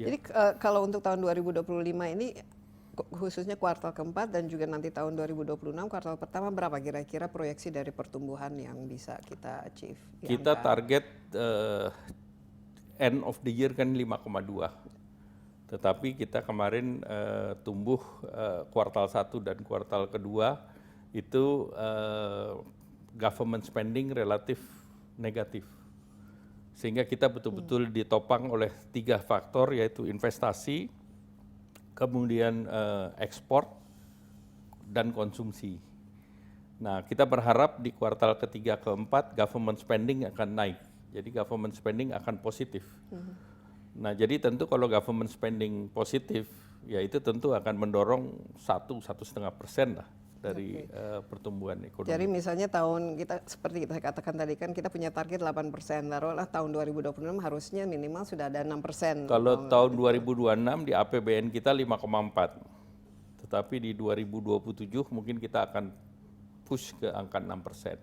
Ya. Jadi kalau untuk tahun 2025 ini khususnya kuartal keempat dan juga nanti tahun 2026 kuartal pertama berapa kira-kira proyeksi dari pertumbuhan yang bisa kita achieve di Kita angka? target end of the year kan 5,2. Tetapi kita kemarin tumbuh kuartal 1 dan kuartal kedua itu government spending relatif negatif. Sehingga kita betul-betul ditopang oleh 3 faktor, yaitu investasi, kemudian ekspor, dan konsumsi. Nah, kita berharap di kuartal ketiga keempat government spending akan naik. Jadi government spending akan positif. Nah, jadi tentu kalau government spending positif, ya itu tentu akan mendorong 1–1,5% lah dari pertumbuhan ekonomi. Jadi misalnya tahun kita seperti kita katakan tadi kan kita punya target 8%, taruhlah tahun 2026 harusnya minimal sudah ada 6%. Kalau tahun 2026 di APBN kita 5,4, tetapi di 2027 mungkin kita akan push ke angka 6%.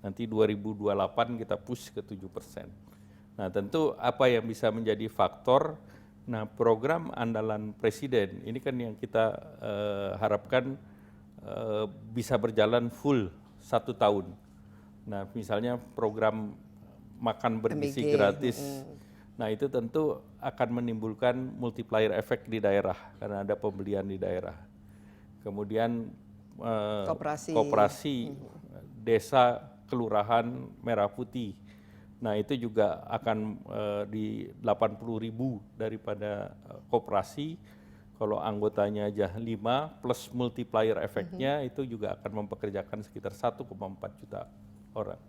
Nanti 2028 kita push ke 7%. Nah, tentu apa yang bisa menjadi faktor, nah program andalan Presiden ini kan yang kita harapkan bisa berjalan full 1 tahun. Nah, misalnya program makan bergizi MBG, gratis. Nah, itu tentu akan menimbulkan multiplier effect di daerah karena ada pembelian di daerah. Kemudian koperasi desa kelurahan Merah Putih. Nah, itu juga akan di 80.000 daripada koperasi. Kalau anggotanya aja 5 plus multiplier efeknya itu juga akan mempekerjakan sekitar 1,4 juta orang.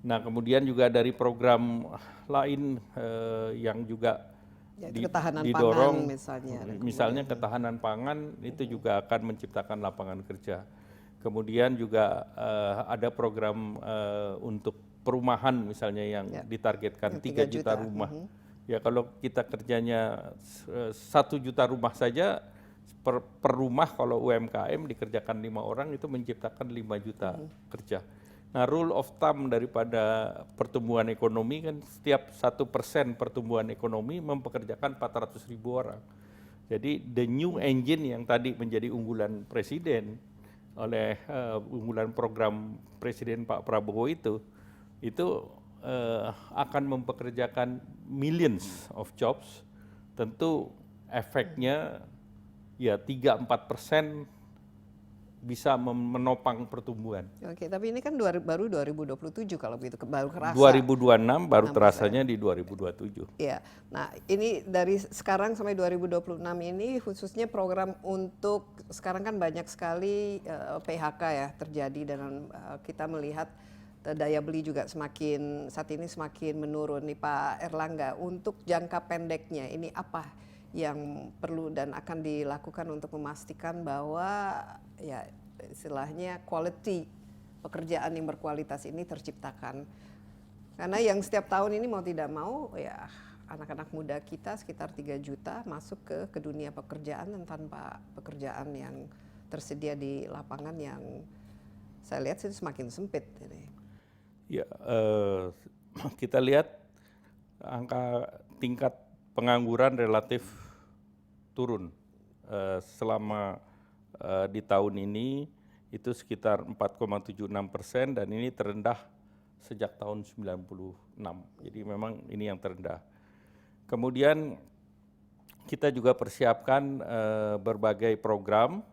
Nah, kemudian juga dari program lain yang juga ketahanan didorong, pangan misalnya ketahanan pangan itu juga akan menciptakan lapangan kerja. Kemudian juga ada program untuk perumahan misalnya yang ditargetkan 3 juta rumah. Ya kalau kita kerjanya 1 juta rumah saja per rumah, kalau UMKM dikerjakan 5 orang itu menciptakan 5 juta kerja. Nah, rule of thumb daripada pertumbuhan ekonomi kan setiap 1% pertumbuhan ekonomi mempekerjakan 400.000 orang. Jadi the new engine yang tadi menjadi unggulan Presiden oleh unggulan program Presiden Pak Prabowo itu akan mempekerjakan millions of jobs. Tentu efeknya ya 3–4% bisa menopang pertumbuhan. Oke, tapi ini kan baru 2027 kalau begitu baru kerasa. 2026 baru terasanya di 2027. Iya. Nah, ini dari sekarang sampai 2026 ini khususnya program untuk sekarang kan banyak sekali PHK ya terjadi dan kita melihat daya beli juga saat ini semakin menurun nih Pak Erlangga. Untuk jangka pendeknya ini apa yang perlu dan akan dilakukan untuk memastikan bahwa ya istilahnya quality pekerjaan yang berkualitas ini terciptakan? Karena yang setiap tahun ini mau tidak mau ya anak-anak muda kita sekitar 3 juta masuk ke dunia pekerjaan dan tanpa pekerjaan yang tersedia di lapangan yang saya lihat sih semakin sempit ini. Ya, kita lihat angka tingkat pengangguran relatif turun selama di tahun ini itu sekitar 4,76% dan ini terendah sejak tahun 96. Jadi memang ini yang terendah. Kemudian kita juga persiapkan berbagai program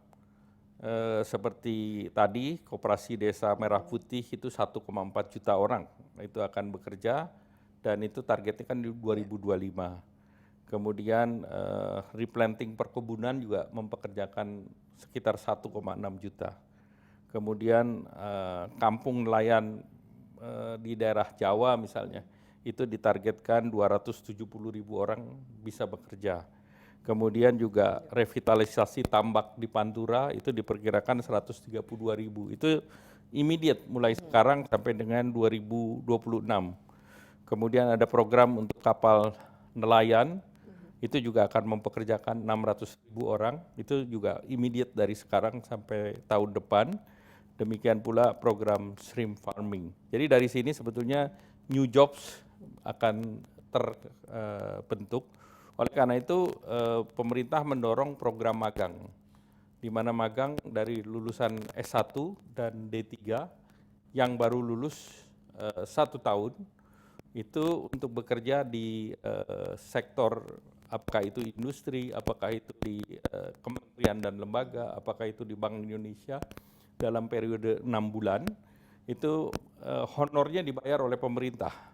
seperti tadi koperasi desa Merah Putih itu 1,4 juta orang itu akan bekerja dan itu targetnya kan di 2025. Kemudian replanting perkebunan juga mempekerjakan sekitar 1,6 juta. Kemudian kampung nelayan di daerah Jawa misalnya itu ditargetkan 270.000 orang bisa bekerja. Kemudian juga revitalisasi tambak di Pantura itu diperkirakan 132.000. Itu immediate mulai sekarang sampai dengan 2026. Kemudian ada program untuk kapal nelayan, itu juga akan mempekerjakan 600.000 orang, itu juga immediate dari sekarang sampai tahun depan. Demikian pula program shrimp farming. Jadi dari sini sebetulnya new jobs akan terbentuk Oleh karena itu pemerintah mendorong program magang, di mana magang dari lulusan S1 dan D3 yang baru lulus 1 tahun itu untuk bekerja di sektor, apakah itu industri, apakah itu di kementerian dan lembaga, apakah itu di Bank Indonesia dalam periode 6 bulan, itu honornya dibayar oleh pemerintah.